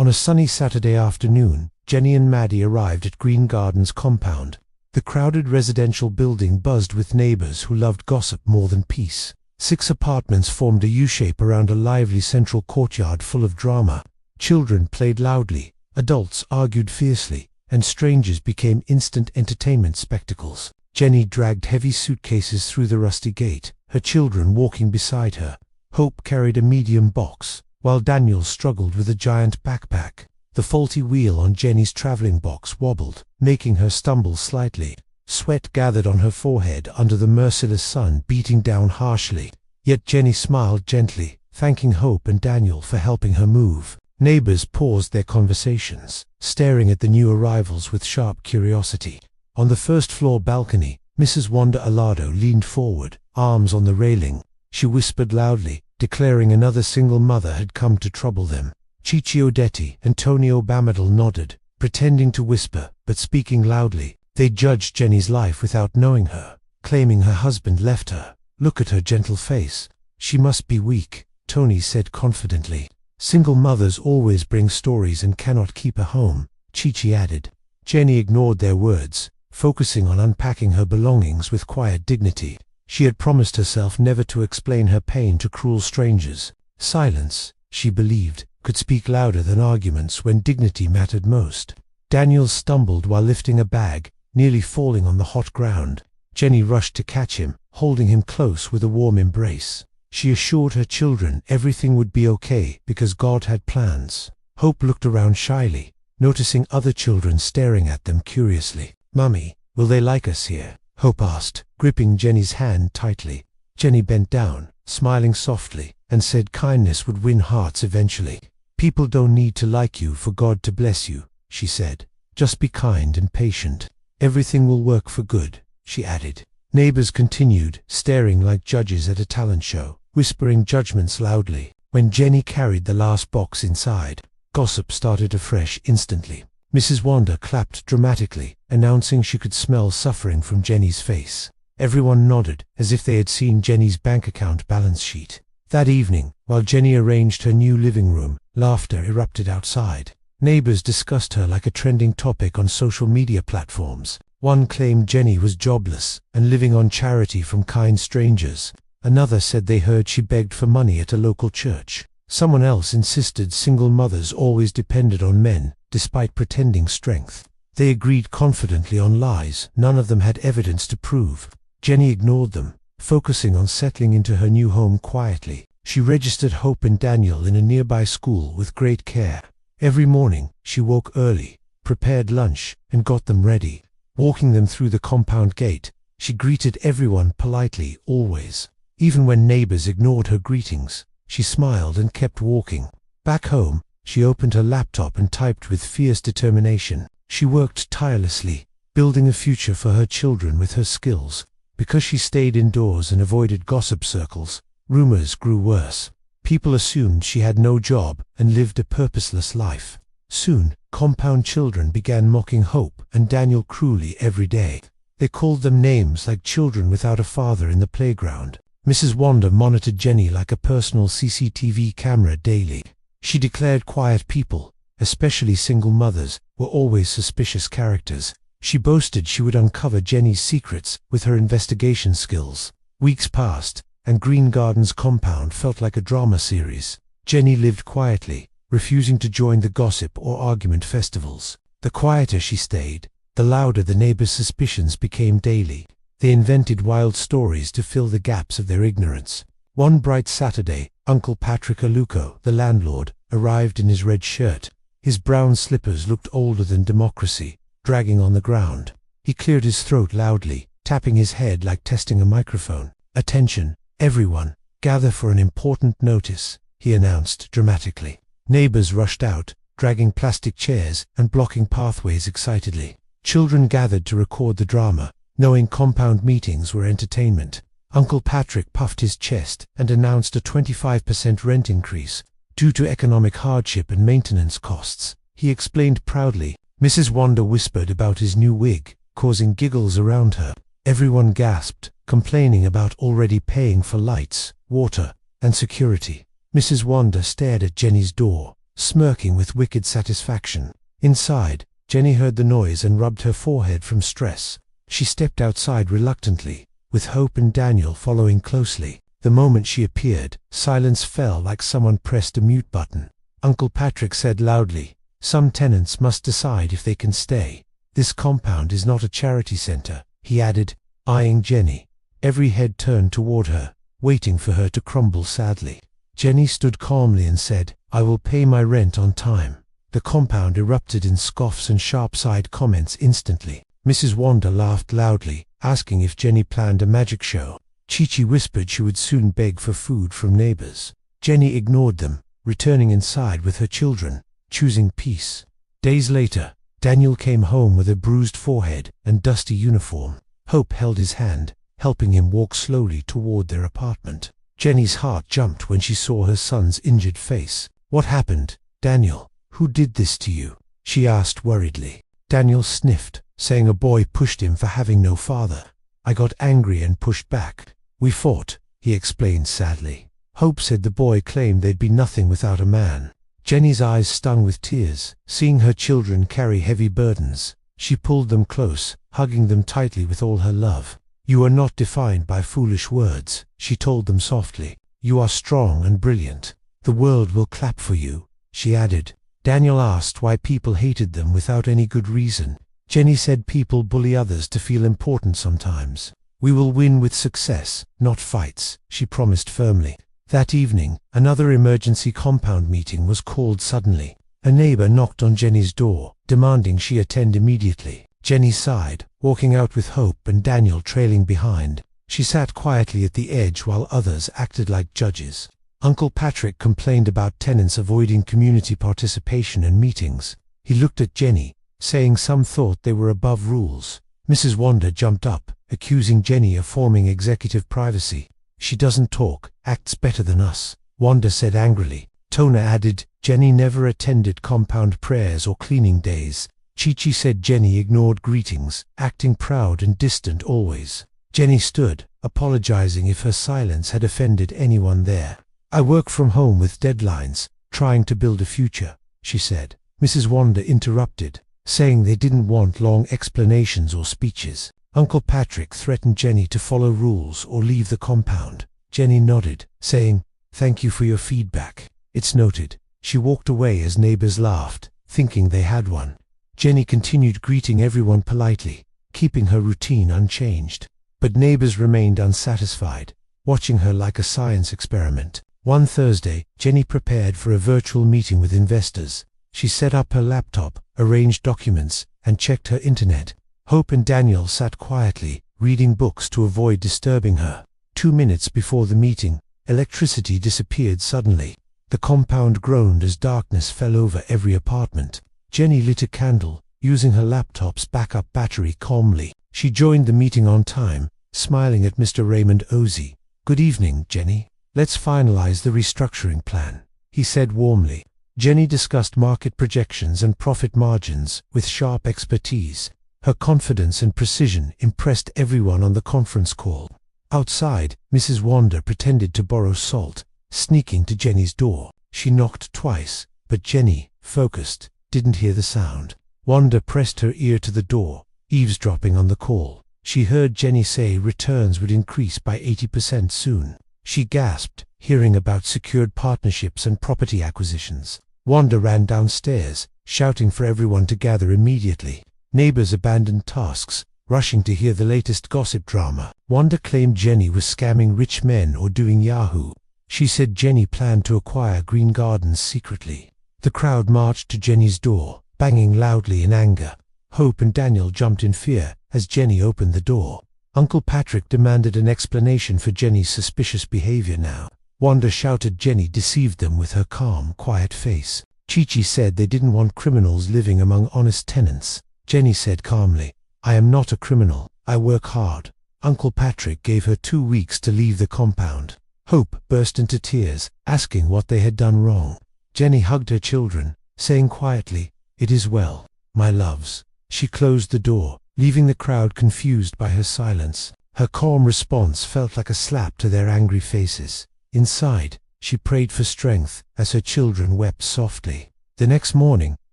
On a sunny Saturday afternoon, Jenny and Maddie arrived at Green Gardens compound. The crowded residential building buzzed with neighbors who loved gossip more than peace. 6 apartments formed a U-shape around a lively central courtyard full of drama. Children played loudly, adults argued fiercely, and strangers became instant entertainment spectacles. Jenny dragged heavy suitcases through the rusty gate, her children walking beside her. Hope carried a medium box, while Daniel struggled with a giant backpack. The faulty wheel on Jenny's traveling box wobbled, making her stumble slightly. Sweat gathered on her forehead under the merciless sun beating down harshly. Yet Jenny smiled gently, thanking Hope and Daniel for helping her move. Neighbors paused their conversations, staring at the new arrivals with sharp curiosity. On the first-floor balcony, Mrs. Wanda Alado leaned forward, arms on the railing. She whispered loudly, declaring another single mother had come to trouble them. Chichi Odetti and Tony Obamadal nodded, pretending to whisper, but speaking loudly. They judged Jenny's life without knowing her, claiming her husband left her. Look at her gentle face. She must be weak, Tony said confidently. Single mothers always bring stories and cannot keep a home, Chichi added. Jenny ignored their words, focusing on unpacking her belongings with quiet dignity. She had promised herself never to explain her pain to cruel strangers. Silence, she believed, could speak louder than arguments when dignity mattered most. Daniel stumbled while lifting a bag, nearly falling on the hot ground. Jenny rushed to catch him, holding him close with a warm embrace. She assured her children everything would be okay because God had plans. Hope looked around shyly, noticing other children staring at them curiously. "Mummy, will they like us here?" Hope asked, gripping Jenny's hand tightly. Jenny bent down, smiling softly, and said kindness would win hearts eventually. "People don't need to like you for God to bless you," she said. "Just be kind and patient. Everything will work for good," she added. Neighbors continued, staring like judges at a talent show, whispering judgments loudly. When Jenny carried the last box inside, gossip started afresh instantly. Mrs. Wanda clapped dramatically, announcing she could smell suffering from Jenny's face. Everyone nodded, as if they had seen Jenny's bank account balance sheet. That evening, while Jenny arranged her new living room, laughter erupted outside. Neighbors discussed her like a trending topic on social media platforms. One claimed Jenny was jobless and living on charity from kind strangers. Another said they heard she begged for money at a local church. Someone else insisted single mothers always depended on men, despite pretending strength. They agreed confidently on lies none of them had evidence to prove. Jenny ignored them, focusing on settling into her new home quietly. She registered Hope and Daniel in a nearby school with great care. Every morning, she woke early, prepared lunch, and got them ready. Walking them through the compound gate, she greeted everyone politely, always. Even when neighbors ignored her greetings, she smiled and kept walking. Back home, she opened her laptop and typed with fierce determination. She worked tirelessly, building a future for her children with her skills. Because she stayed indoors and avoided gossip circles, rumors grew worse. People assumed she had no job and lived a purposeless life. Soon, compound children began mocking Hope and Daniel cruelly every day. They called them names like children without a father in the playground. Mrs. Wanda monitored Jenny like a personal CCTV camera daily. She declared quiet people, especially single mothers, were always suspicious characters. She boasted she would uncover Jenny's secrets with her investigation skills. Weeks passed, and Green Gardens compound felt like a drama series. Jenny lived quietly, refusing to join the gossip or argument festivals. The quieter she stayed, the louder the neighbors' suspicions became daily. They invented wild stories to fill the gaps of their ignorance. One bright Saturday, Uncle Patrick Aluko, the landlord, arrived in his red shirt. His brown slippers looked older than democracy, dragging on the ground. He cleared his throat loudly, tapping his head like testing a microphone. "Attention, everyone, gather for an important notice," he announced dramatically. Neighbors rushed out, dragging plastic chairs and blocking pathways excitedly. Children gathered to record the drama, knowing compound meetings were entertainment. Uncle Patrick puffed his chest and announced a 25% rent increase due to economic hardship and maintenance costs. He explained proudly. Mrs. Wanda whispered about his new wig, causing giggles around her. Everyone gasped, complaining about already paying for lights, water, and security. Mrs. Wanda stared at Jenny's door, smirking with wicked satisfaction. Inside, Jenny heard the noise and rubbed her forehead from stress. She stepped outside reluctantly, with Hope and Daniel following closely. The moment she appeared, silence fell like someone pressed a mute button. Uncle Patrick said loudly, "Some tenants must decide if they can stay. This compound is not a charity center," he added, eyeing Jenny. Every head turned toward her, waiting for her to crumble sadly. Jenny stood calmly and said, "I will pay my rent on time." The compound erupted in scoffs and sharp-side comments instantly. Mrs. Wanda laughed loudly, asking if Jenny planned a magic show. Chi-Chi whispered she would soon beg for food from neighbors. Jenny ignored them, returning inside with her children, choosing peace. Days later, Daniel came home with a bruised forehead and dusty uniform. Hope held his hand, helping him walk slowly toward their apartment. Jenny's heart jumped when she saw her son's injured face. "What happened, Daniel? Who did this to you?" she asked worriedly. Daniel sniffed, saying a boy pushed him for having no father. "I got angry and pushed back. We fought," he explained sadly. Hope said the boy claimed they'd be nothing without a man. Jenny's eyes stung with tears, seeing her children carry heavy burdens. She pulled them close, hugging them tightly with all her love. "You are not defined by foolish words," she told them softly. "You are strong and brilliant. The world will clap for you," she added. Daniel asked why people hated them without any good reason. Jenny said people bully others to feel important sometimes. "We will win with success, not fights," she promised firmly. That evening, another emergency compound meeting was called suddenly. A neighbor knocked on Jenny's door, demanding she attend immediately. Jenny sighed, walking out with Hope and Daniel trailing behind. She sat quietly at the edge while others acted like judges. Uncle Patrick complained about tenants avoiding community participation and meetings. He looked at Jenny, saying some thought they were above rules. Mrs. Wanda jumped up, accusing Jenny of forming executive privacy. "She doesn't talk, acts better than us," Wanda said angrily. Tona added, "Jenny never attended compound prayers or cleaning days." Chi-Chi said Jenny ignored greetings, acting proud and distant always. Jenny stood, apologizing if her silence had offended anyone there. "I work from home with deadlines, trying to build a future," she said. Mrs. Wanda interrupted, saying they didn't want long explanations or speeches. Uncle Patrick threatened Jenny to follow rules or leave the compound. Jenny nodded, saying, "Thank you for your feedback. It's noted." She walked away as neighbors laughed, thinking they had one. Jenny continued greeting everyone politely, keeping her routine unchanged. But neighbors remained unsatisfied, watching her like a science experiment. One Thursday, Jenny prepared for a virtual meeting with investors. She set up her laptop, arranged documents, and checked her internet. Hope and Daniel sat quietly, reading books to avoid disturbing her. 2 minutes before the meeting, electricity disappeared suddenly. The compound groaned as darkness fell over every apartment. Jenny lit a candle, using her laptop's backup battery calmly. She joined the meeting on time, smiling at Mr. Raymond Ozzie. "Good evening, Jenny. Let's finalize the restructuring plan," he said warmly. Jenny discussed market projections and profit margins with sharp expertise. Her confidence and precision impressed everyone on the conference call. Outside, Mrs. Wanda pretended to borrow salt, sneaking to Jenny's door. She knocked twice, but Jenny, focused, didn't hear the sound. Wanda pressed her ear to the door, eavesdropping on the call. She heard Jenny say returns would increase by 80% soon. She gasped, hearing about secured partnerships and property acquisitions. Wanda ran downstairs, shouting for everyone to gather immediately. Neighbors abandoned tasks, rushing to hear the latest gossip drama. Wanda claimed Jenny was scamming rich men or doing Yahoo. She said Jenny planned to acquire Green Gardens secretly. The crowd marched to Jenny's door, banging loudly in anger. Hope and Daniel jumped in fear as Jenny opened the door. Uncle Patrick demanded an explanation for Jenny's suspicious behavior now. Wanda shouted Jenny deceived them with her calm, quiet face. Chi-Chi said they didn't want criminals living among honest tenants. Jenny said calmly, "I am not a criminal. I work hard." Uncle Patrick gave her 2 weeks to leave the compound. Hope burst into tears, asking what they had done wrong. Jenny hugged her children, saying quietly, "It is well, my loves." She closed the door, leaving the crowd confused by her silence. Her calm response felt like a slap to their angry faces. Inside, she prayed for strength as her children wept softly. The next morning,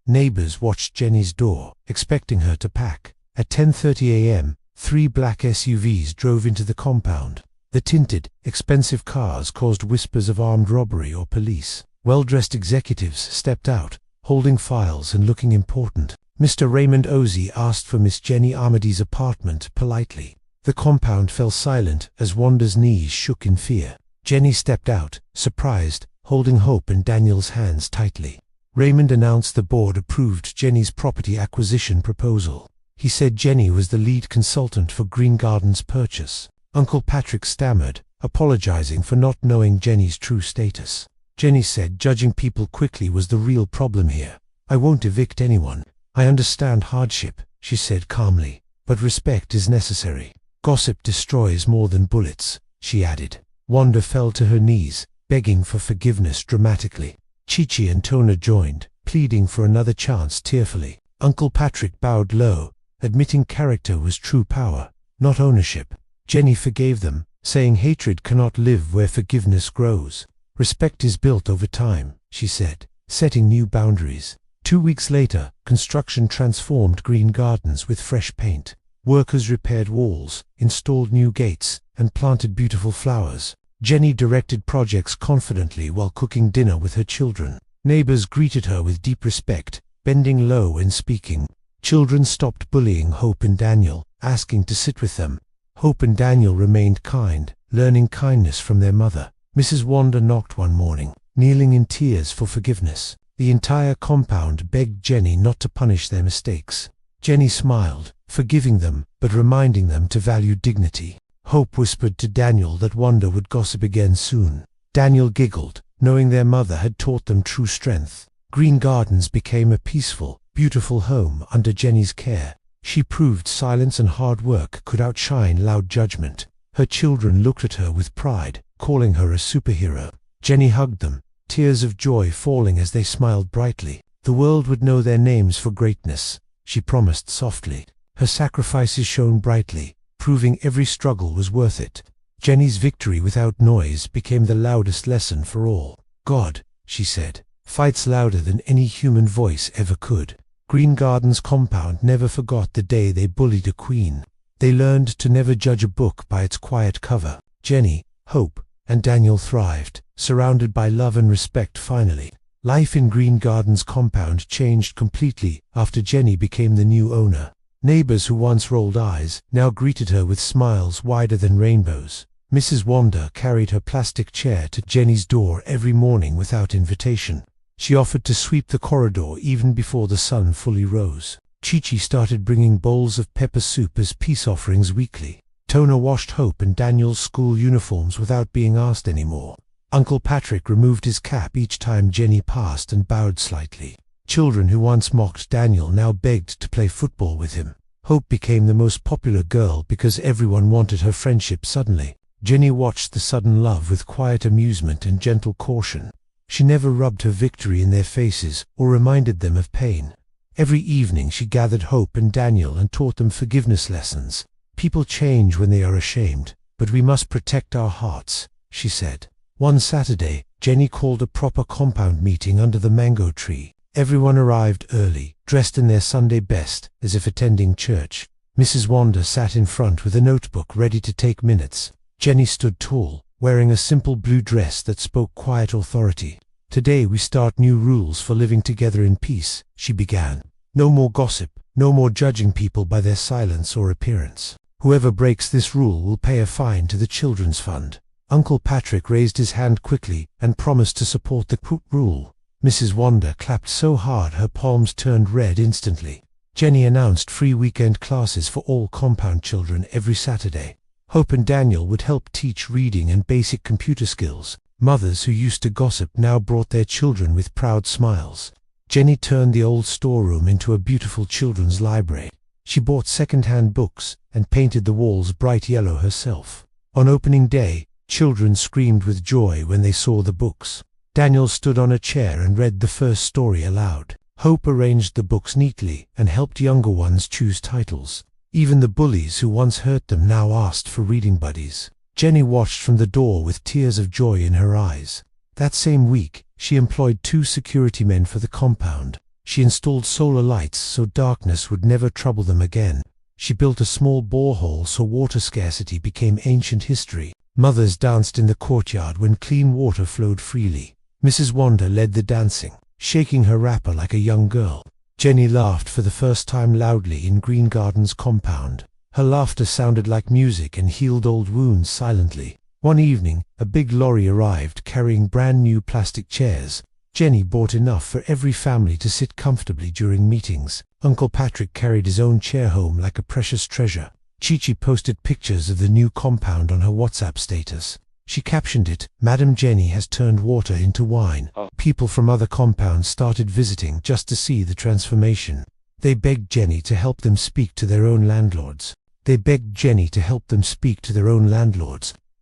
neighbors watched Jenny's door, expecting her to pack. At 10:30 a.m., 3 black SUVs drove into the compound. The tinted, expensive cars caused whispers of armed robbery or police. Well-dressed executives stepped out, holding files and looking important. Mr. Raymond Ozzie asked for Miss Jenny Armady's apartment politely. The compound fell silent as Wanda's knees shook in fear. Jenny stepped out, surprised, holding Hope and Daniel's hands tightly. Raymond announced the board approved Jenny's property acquisition proposal. He said Jenny was the lead consultant for Green Garden's purchase. Uncle Patrick stammered, apologizing for not knowing Jenny's true status. Jenny said judging people quickly was the real problem here. "I won't evict anyone. I understand hardship," she said calmly, "but respect is necessary. Gossip destroys more than bullets," she added. Wanda fell to her knees, begging for forgiveness dramatically. Chichi and Tona joined, pleading for another chance tearfully. Uncle Patrick bowed low, admitting character was true power, not ownership. Jenny forgave them, saying hatred cannot live where forgiveness grows. "Respect is built over time," she said, setting new boundaries. 2 weeks later, construction transformed Green Gardens with fresh paint. Workers repaired walls, installed new gates, and planted beautiful flowers. Jenny directed projects confidently while cooking dinner with her children. Neighbors greeted her with deep respect, bending low and speaking. Children stopped bullying Hope and Daniel, asking to sit with them. Hope and Daniel remained kind, learning kindness from their mother. Mrs. Wanda knocked one morning, kneeling in tears for forgiveness. The entire compound begged Jenny not to punish their mistakes. Jenny smiled, forgiving them, but reminding them to value dignity. Hope whispered to Daniel that Wanda would gossip again soon. Daniel giggled, knowing their mother had taught them true strength. Green Gardens became a peaceful, beautiful home under Jenny's care. She proved silence and hard work could outshine loud judgment. Her children looked at her with pride, calling her a superhero. Jenny hugged them, tears of joy falling as they smiled brightly. The world would know their names for greatness, she promised softly. Her sacrifices shone brightly, proving every struggle was worth it. Jenny's victory without noise became the loudest lesson for all. "God," she said, "fights louder than any human voice ever could." Green Gardens compound never forgot the day they bullied a queen. They learned to never judge a book by its quiet cover. Jenny, Hope, and Daniel thrived, surrounded by love and respect finally. Life in Green Gardens compound changed completely after Jenny became the new owner. Neighbors who once rolled eyes now greeted her with smiles wider than rainbows. Mrs. Wanda carried her plastic chair to Jenny's door every morning without invitation. She offered to sweep the corridor even before the sun fully rose. Chichi started bringing bowls of pepper soup as peace offerings weekly. Tona washed Hope and Daniel's school uniforms without being asked anymore. Uncle Patrick removed his cap each time Jenny passed and bowed slightly. Children who once mocked Daniel now begged to play football with him. Hope became the most popular girl because everyone wanted her friendship suddenly. Jenny watched the sudden love with quiet amusement and gentle caution. She never rubbed her victory in their faces or reminded them of pain. Every evening she gathered Hope and Daniel and taught them forgiveness lessons. "People change when they are ashamed, but we must protect our hearts," she said. One Saturday, Jenny called a proper compound meeting under the mango tree. Everyone arrived early, dressed in their Sunday best, as if attending church. Mrs. Wanda sat in front with a notebook ready to take minutes. Jenny stood tall, wearing a simple blue dress that spoke quiet authority. "Today we start new rules for living together in peace," she began. "No more gossip, no more judging people by their silence or appearance. Whoever breaks this rule will pay a fine to the Children's Fund." Uncle Patrick raised his hand quickly and promised to support the rule. Mrs. Wanda clapped so hard her palms turned red instantly. Jenny announced free weekend classes for all compound children every Saturday. Hope and Daniel would help teach reading and basic computer skills. Mothers who used to gossip now brought their children with proud smiles. Jenny turned the old storeroom into a beautiful children's library. She bought second-hand books and painted the walls bright yellow herself. On opening day, children screamed with joy when they saw the books. Daniel stood on a chair and read the first story aloud. Hope arranged the books neatly and helped younger ones choose titles. Even the bullies who once hurt them now asked for reading buddies. Jenny watched from the door with tears of joy in her eyes. That same week, She employed 2 security men for the compound. She installed solar lights so darkness would never trouble them again. She built a small borehole so water scarcity became ancient history. Mothers danced in the courtyard when clean water flowed freely. Mrs. Wanda led the dancing, shaking her wrapper like a young girl. Jenny laughed for the first time loudly in Green Gardens compound. Her laughter sounded like music and healed old wounds silently. One evening, a big lorry arrived carrying brand new plastic chairs. Jenny bought enough for every family to sit comfortably during meetings. Uncle Patrick carried his own chair home like a precious treasure. Chi-Chi posted pictures of the new compound on her WhatsApp status. She captioned it, "Madam Jenny has turned water into wine." People from other compounds started visiting just to see the transformation. They begged Jenny to help them speak to their own landlords.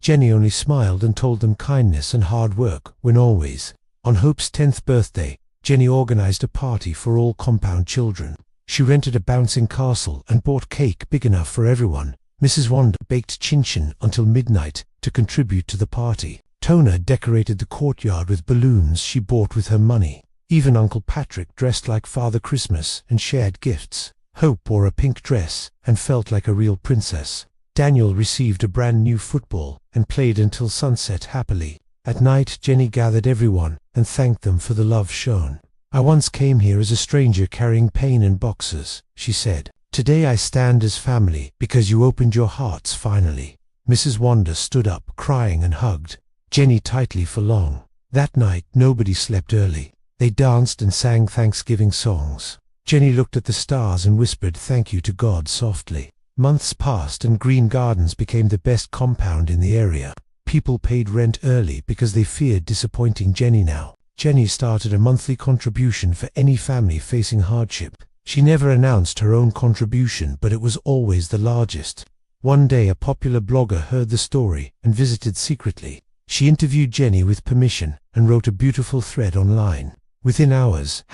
Jenny only smiled and told them kindness and hard work win always. On Hope's 10th birthday, Jenny organized a party for all compound children. She rented a bouncing castle and bought cake big enough for everyone. Mrs. Wanda baked chin-chin until midnight to contribute to the party. Tona decorated the courtyard with balloons she bought with her money. Even Uncle Patrick dressed like Father Christmas and shared gifts. Hope wore a pink dress and felt like a real princess. Daniel received a brand new football and played until sunset happily. At night, Jenny gathered everyone and thanked them for the love shown. "I once came here as a stranger carrying pain in boxes," she said. "Today I stand as family because you opened your hearts finally." Mrs. Wanda stood up, crying, and hugged Jenny tightly for long. That night, nobody slept early. They danced and sang Thanksgiving songs. Jenny looked at the stars and whispered thank you to God softly. Months passed and Green Gardens became the best compound in the area. People paid rent early because they feared disappointing Jenny now. Jenny started a monthly contribution for any family facing hardship. She never announced her own contribution, but it was always the largest. One day a popular blogger heard the story and visited secretly. She interviewed Jenny with permission and wrote a beautiful thread online. Within hours,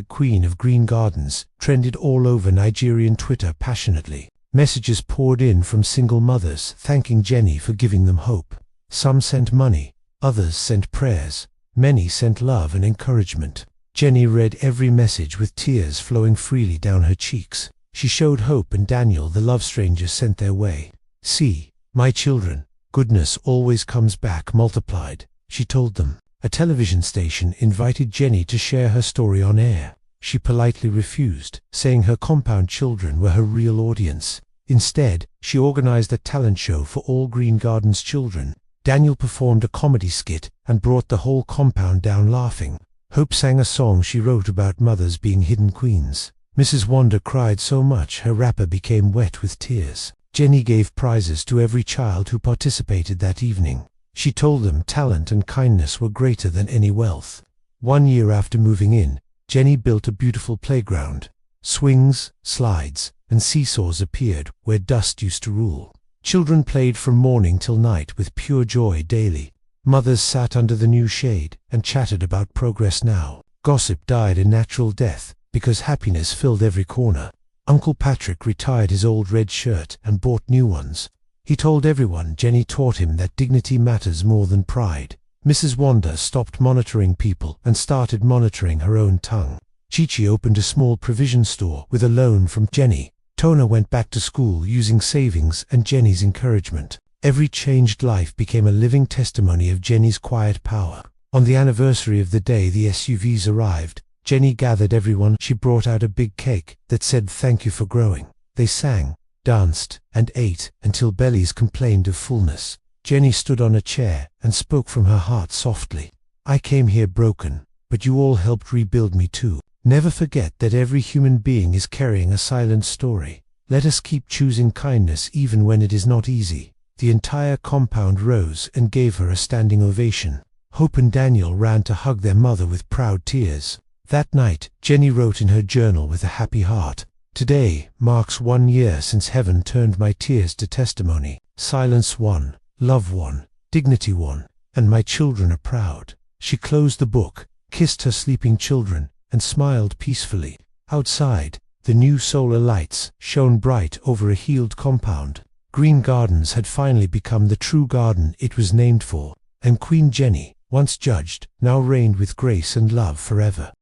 #Queen of Green Gardens trended all over Nigerian Twitter passionately. Messages poured in from single mothers thanking Jenny for giving them hope. Some sent money, others sent prayers, many sent love and encouragement. Jenny read every message with tears flowing freely down her cheeks. She showed Hope and Daniel the love strangers sent their way. "See, my children, goodness always comes back multiplied," she told them. A television station invited Jenny to share her story on air. She politely refused, saying her compound children were her real audience. Instead, she organized a talent show for all Green Gardens children. Daniel performed a comedy skit and brought the whole compound down laughing. Hope sang a song she wrote about mothers being hidden queens. Mrs. Wanda cried so much her wrapper became wet with tears. Jenny gave prizes to every child who participated that evening. She told them talent and kindness were greater than any wealth. 1 year after moving in, Jenny built a beautiful playground. Swings, slides, and seesaws appeared where dust used to rule. Children played from morning till night with pure joy daily. Mothers sat under the new shade and chatted about progress now. Gossip died a natural death because happiness filled every corner. Uncle Patrick retired his old red shirt and bought new ones. He told everyone Jenny taught him that dignity matters more than pride. Mrs. Wanda stopped monitoring people and started monitoring her own tongue. Chi-Chi opened a small provision store with a loan from Jenny. Tona went back to school using savings and Jenny's encouragement. Every changed life became a living testimony of Jenny's quiet power. On the anniversary of the day the SUVs arrived, Jenny gathered everyone. She brought out a big cake that said thank you for growing. They sang, danced, and ate until bellies complained of fullness. Jenny stood on a chair and spoke from her heart softly. "I came here broken, but you all helped rebuild me too. Never forget that every human being is carrying a silent story. Let us keep choosing kindness even when it is not easy." The entire compound rose and gave her a standing ovation. Hope and Daniel ran to hug their mother with proud tears. That night, Jenny wrote in her journal with a happy heart, "Today marks 1 year since heaven turned my tears to testimony. Silence won, love won, dignity won, and my children are proud." She closed the book, kissed her sleeping children, and smiled peacefully. Outside, the new solar lights shone bright over a healed compound. Green Gardens had finally become the true garden it was named for, and Queen Jenny, once judged, now reigned with grace and love forever.